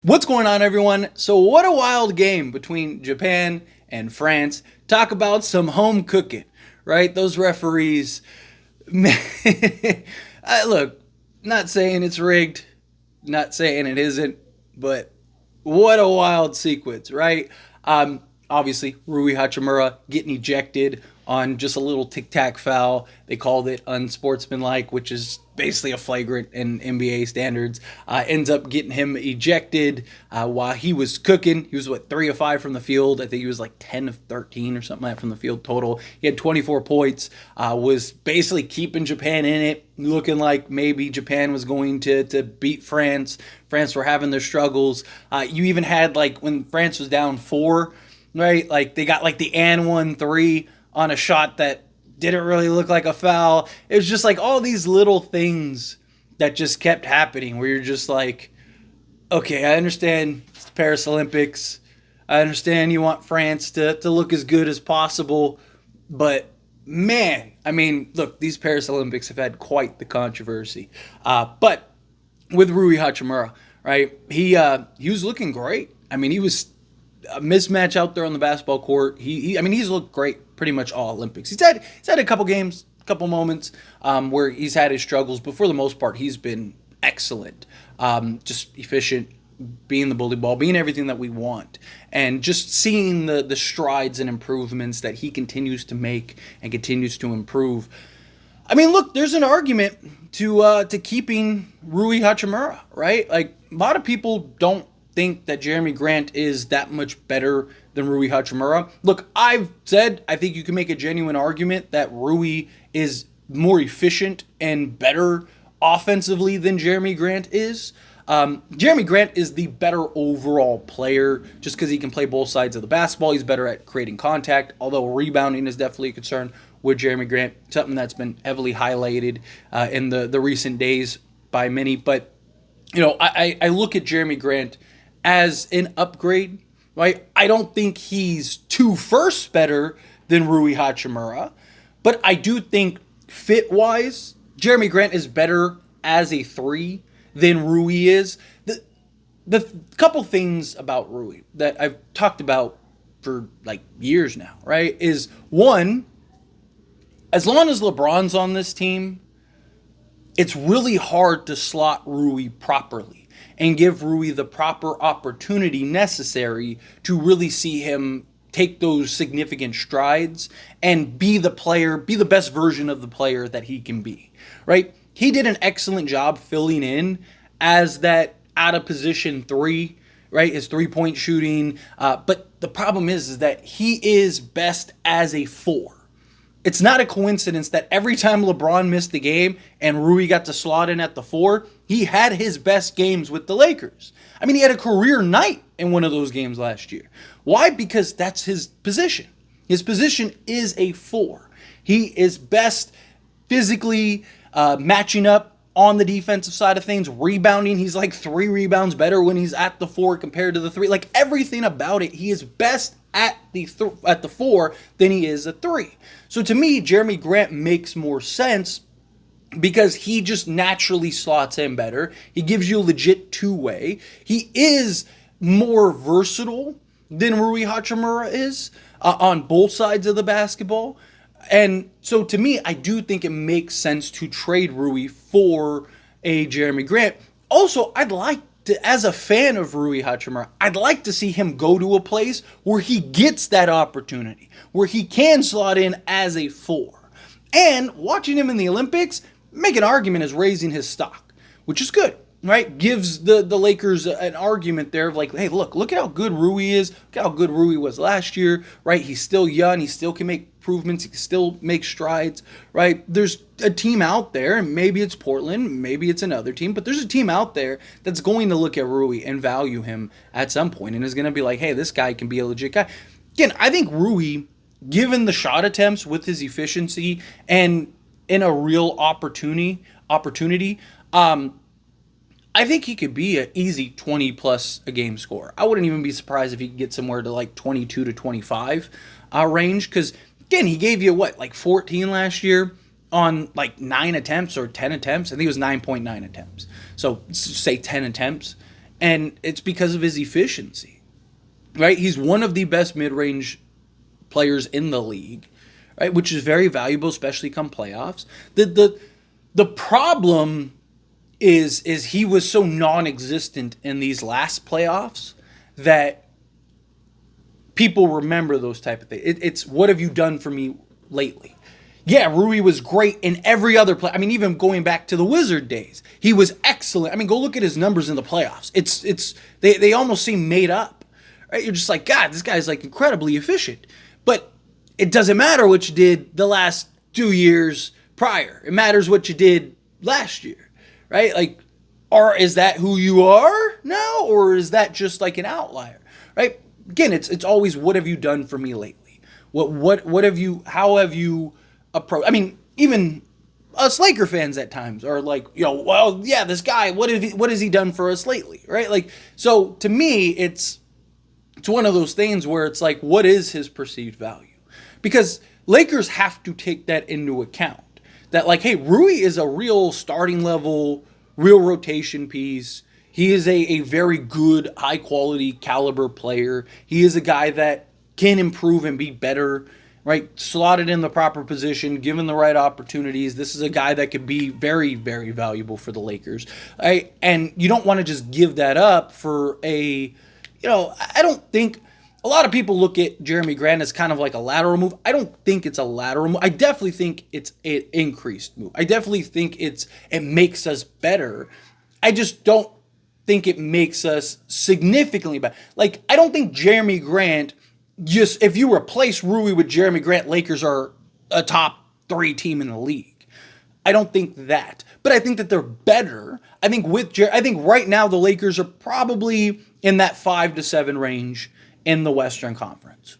What's going on, everyone? So, what a wild game between Japan and France. Talk about some home cooking, right? Those referees, man, look, not saying it's rigged, not saying it isn't, but what a wild sequence, right? Obviously, Rui Hachimura getting ejected on just a little tic tac foul. They called it unsportsmanlike, which is basically a flagrant in NBA standards. Ends up getting him ejected while he was cooking. He was, 3 of 5 from the field. I think he was like 10 of 13 or something like that from the field total. He had 24 points, was basically keeping Japan in it, looking like maybe Japan was going to beat France. France were having their struggles. You even had, like, when France was down 4, right? Like, they got, like, the and 1-3 on a shot that didn't really look like a foul. It was just like all these little things that just kept happening where you're just like, okay, I understand it's the Paris Olympics. I understand you want France to look as good as possible. But man, I mean, look, these Paris Olympics have had quite the controversy. But with Rui Hachimura, right, he was looking great. I mean, he was a mismatch out there on the basketball court. I mean, he's looked great pretty much all Olympics. He's had a couple games, a couple moments where he's had his struggles, but for the most part, he's been excellent. Just efficient, being the bully ball, being everything that we want, and just seeing the strides and improvements that he continues to make and continues to improve. I mean, look, there's an argument to keeping Rui Hachimura, right? Like, a lot of people don't think that Jeremy Grant is that much better than Rui Hachimura. Look, I've said I think you can make a genuine argument that Rui is more efficient and better offensively than Jeremy Grant is. Jeremy Grant is the better overall player just because he can play both sides of the basketball. He's better at creating contact, although rebounding is definitely a concern with Jeremy Grant, something that's been heavily highlighted in the recent days by many. But, you know, I look at Jeremy Grant as an upgrade, right? I don't think he's 2 firsts better than Rui Hachimura, but I do think fit-wise, Jeremy Grant is better as a 3 than Rui is. The couple things about Rui that I've talked about for like years now, right, is one, as long as LeBron's on this team, it's really hard to slot Rui properly and give Rui the proper opportunity necessary to really see him take those significant strides and be the player, be the best version of the player that he can be, right? He did an excellent job filling in as that out of position 3, right? His 3-point shooting. But the problem is that he is best as a 4. It's not a coincidence that every time LeBron missed the game and Rui got to slot in at the 4, he had his best games with the Lakers. I mean, he had a career night in one of those games last year. Why? Because that's his position. His position is a 4. He is best physically matching up on the defensive side of things, rebounding. He's like 3 rebounds better when he's at the 4 compared to the 3. Like, everything about it, he is best at the 4 than he is a 3. So to me, Jeremy Grant makes more sense because he just naturally slots in better. He gives you a legit 2-way. He is more versatile than Rui Hachimura is on both sides of the basketball. And so to me, I do think it makes sense to trade Rui for a Jeremy Grant. Also, I'd like to, as a fan of Rui Hachimura, I'd like to see him go to a place where he gets that opportunity, where he can slot in as a 4. And watching him in the Olympics, make an argument as raising his stock, which is good, right? Gives the Lakers an argument there of like, hey, look at how good Rui is. Look at how good Rui was last year, right? He's still young. He still can make improvements. He can still make strides, right? There's a team out there, and maybe it's Portland, maybe it's another team, but there's a team out there that's going to look at Rui and value him at some point and is going to be like, hey, this guy can be a legit guy. Again, I think Rui, given the shot attempts with his efficiency and in a real opportunity, I think he could be an easy 20 plus a game scorer. I wouldn't even be surprised if he could get somewhere to like 22 to 25 range. Because again, he gave you like 14 last year on like 9 attempts or 10 attempts. I think it was 9.9 attempts. So say 10 attempts. And it's because of his efficiency, right? He's one of the best mid-range players in the league, right? Which is very valuable, especially come playoffs. The problem is he was so non-existent in these last playoffs that people remember those type of things. It's what have you done for me lately? Yeah, Rui was great in every other play. I mean, even going back to the Wizard days, he was excellent. I mean, go look at his numbers in the playoffs. They almost seem made up. Right? You're just like, God, this guy's like incredibly efficient. But it doesn't matter what you did the last 2 years prior. It matters what you did last year, right? Like, or is that who you are now, or is that just like an outlier, right? Again, it's always what have you done for me lately? What have you? How have you approached? I mean, even us Laker fans at times are like, well, yeah, this guy, what has he done for us lately, right? Like, so to me, it's one of those things where it's like, what is his perceived value? Because Lakers have to take that into account. That like, hey, Rui is a real starting level, real rotation piece. He is a very good, high quality caliber player. He is a guy that can improve and be better, right? Slotted in the proper position, given the right opportunities. This is a guy that could be very, very valuable for the Lakers. Right? And you don't want to just give that up for I don't think a lot of people look at Jeremy Grant as kind of like a lateral move. I don't think it's a lateral move. I definitely think it's an increased move. I definitely think it makes us better. I just don't think it makes us significantly better. Like, I don't think Jeremy Grant, just if you replace Rui with Jeremy Grant, Lakers are a top 3 team in the league. I don't think that. But I think that they're better. I think right now the Lakers are probably in that 5 to 7 range in the Western Conference.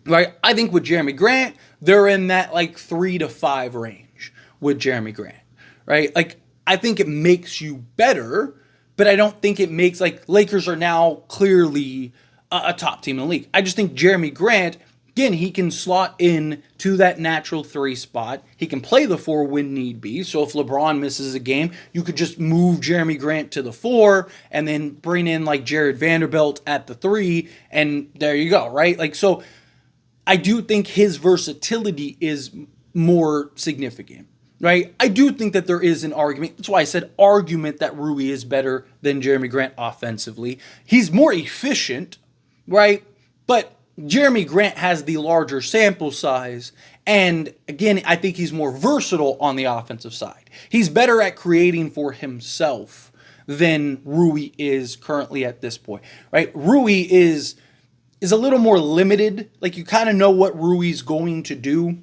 Right? I think with Jeremy Grant, they're in that like 3 to 5 range with Jeremy Grant. Right? Like, I think it makes you better, but I don't think it makes, like, Lakers are now clearly a top team in the league. I just think Jeremy Grant, again, he can slot in to that natural 3 spot. He can play the 4 when need be. So if LeBron misses a game, you could just move Jeremy Grant to the 4 and then bring in like Jared Vanderbilt at the 3, and there you go, right? Like, so I do think his versatility is more significant. Right? I do think that there is an argument. That's why I said argument that Rui is better than Jeremy Grant offensively. He's more efficient, right? But Jeremy Grant has the larger sample size. And again, I think he's more versatile on the offensive side. He's better at creating for himself than Rui is currently at this point, right? Rui is a little more limited. Like, you kind of know what Rui's going to do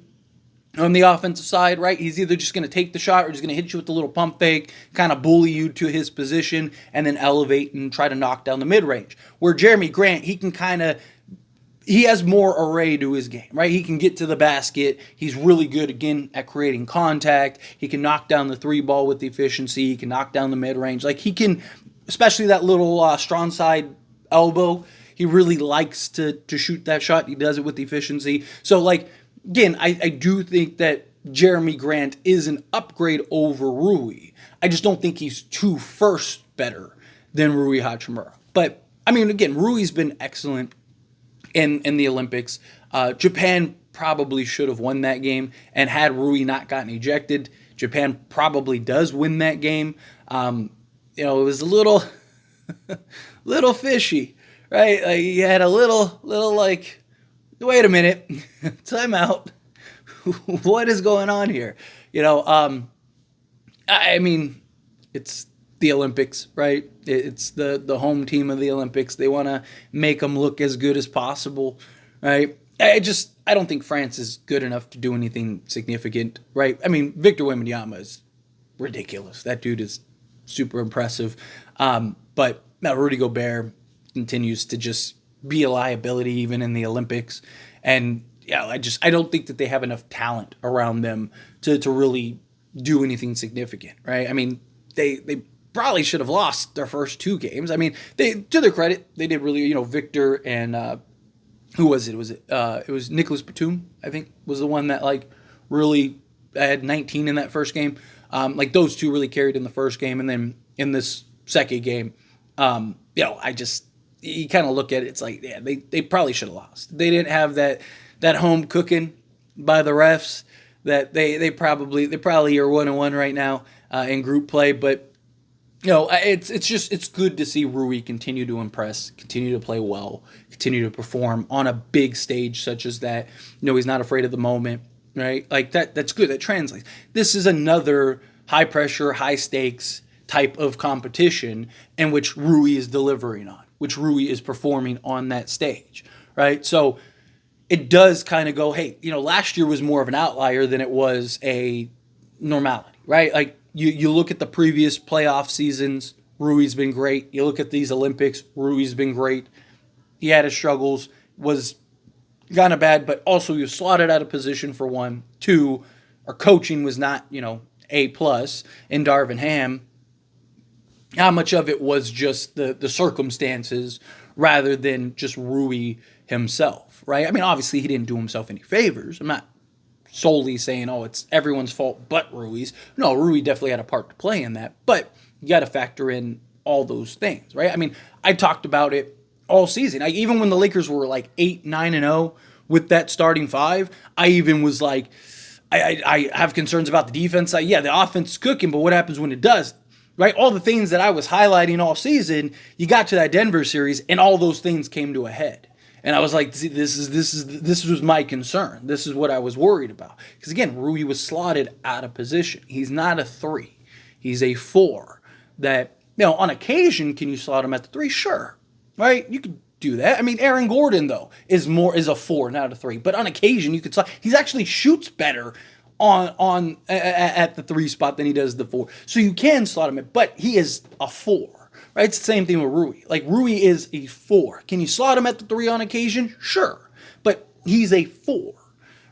on the offensive side, right? He's either just going to take the shot or he's going to hit you with the little pump fake, kind of bully you to his position, and then elevate and try to knock down the mid-range. Where Jeremy Grant, he has more array to his game, right? He can get to the basket. He's really good, again, at creating contact. He can knock down the 3 ball with efficiency. He can knock down the mid-range. Like, he can, especially that little strong side elbow, he really likes to shoot that shot. He does it with efficiency. So, like, again, I do think that Jeremy Grant is an upgrade over Rui. I just don't think he's 2 first better than Rui Hachimura. But, I mean, again, Rui's been excellent in the Olympics. Japan probably should have won that game, and had Rui not gotten ejected, Japan probably does win that game. It was a little fishy, right? Like, you had a little like, wait a minute, time out. What is going on here? I mean, it's the Olympics, right? It's the home team of the Olympics. They want to make them look as good as possible, right? I don't think France is good enough to do anything significant, right? I mean, Victor Wembanyama is ridiculous. That dude is super impressive. But now Rudy Gobert continues to just be a liability even in the Olympics. And yeah, I don't think that they have enough talent around them to really do anything significant, right? I mean, they probably should have lost their first 2 games. I mean, to their credit, they did really, Victor and who was it? It was Nicholas Batum, I think, was the one that like really had 19 in that first game. Like, those 2 really carried in the first game, and then in this second game, You kind of look at it, it's like, yeah, they probably should have lost. They didn't have that home cooking by the refs. That they probably are 1-1 right now in group play, but it's good to see Rui continue to impress, continue to play well, continue to perform on a big stage such as that. He's not afraid of the moment, right? Like that's good. That translates. This is another high pressure, high stakes type of competition in which Rui is delivering on, which Rui is performing on that stage, right? So it does kind of go, hey, last year was more of an outlier than it was a normality, right? Like you look at the previous playoff seasons, Rui's been great. You look at these Olympics, Rui's been great. He had his struggles, was kind of bad, but also he was slotted out of position for one. Two, our coaching was not, A plus in Darvin Ham. How much of it was just the circumstances rather than just Rui himself, right? I mean, obviously he didn't do himself any favors. I'm not solely saying, oh, it's everyone's fault but Rui's. No, Rui definitely had a part to play in that, but you got to factor in all those things, right? I mean, I talked about it all season. Even when the Lakers were like 8-9-0 with that starting five, I even was like, I have concerns about the defense. The offense is cooking, but what happens when it does? Right? All the things that I was highlighting all season, you got to that Denver series, and all those things came to a head. And I was like, see, this was my concern. This is what I was worried about. Because again, Rui was slotted out of position. He's not a 3. He's a 4. That, on occasion, can you slot him at the 3? Sure. Right? You could do that. I mean, Aaron Gordon, though, is a 4, not a 3. But on occasion, you could slot. He actually shoots better at the 3 spot than he does the 4. So you can slot him in, but he is a 4. Right? It's the same thing with Rui. Like, Rui is a 4. Can you slot him at the 3 on occasion? Sure. But he's a 4.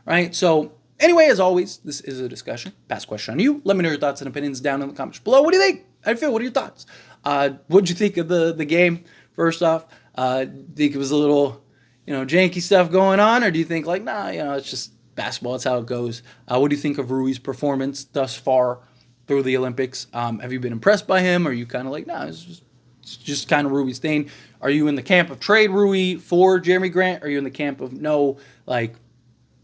Right? So, anyway, as always, this is a discussion. Pass question on you. Let me know your thoughts and opinions down in the comments below. What do you think? How do you feel? What are your thoughts? What did you think of the game, first off? Think it was a little, janky stuff going on? Or do you think, like, nah, it's just basketball. It's how it goes. What do you think of Rui's performance thus far through the Olympics? Have you been impressed by him? Or are you kind of like, nah, it's just kind of Rui's thing? Are you in the camp of trade Rui for Jeremy Grant? Or are you in the camp of no, like,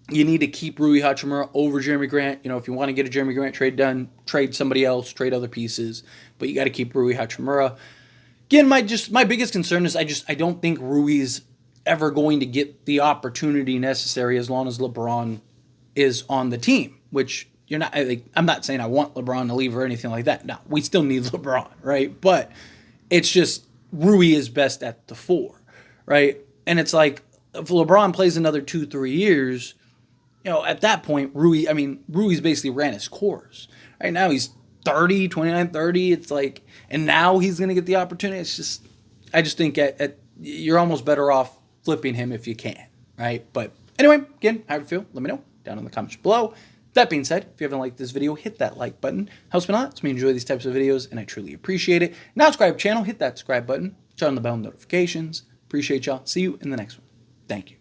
you need to keep Rui Hachimura over Jeremy Grant? If you want to get a Jeremy Grant trade done, trade somebody else, trade other pieces, but you got to keep Rui Hachimura. Again, my biggest concern is I don't think Rui's ever going to get the opportunity necessary as long as LeBron is on the team, which you're not. I'm not saying I want LeBron to leave or anything like that. No, we still need LeBron, right? But it's just Rui is best at the 4, right? And it's like if LeBron plays another 2-3 years, at that point, Rui's basically ran his course. Right now he's 30, 29, 30. It's like, and now he's going to get the opportunity. I just think you're almost better off flipping him if you can, right? But anyway, again, how do you feel? Let me know down in the comments below. That being said, if you haven't liked this video, hit that like button. Helps me a lot. It's me enjoy these types of videos, and I truly appreciate it. Now subscribe to the channel, hit that subscribe button, turn on the bell notifications. Appreciate y'all. See you in the next one. Thank you.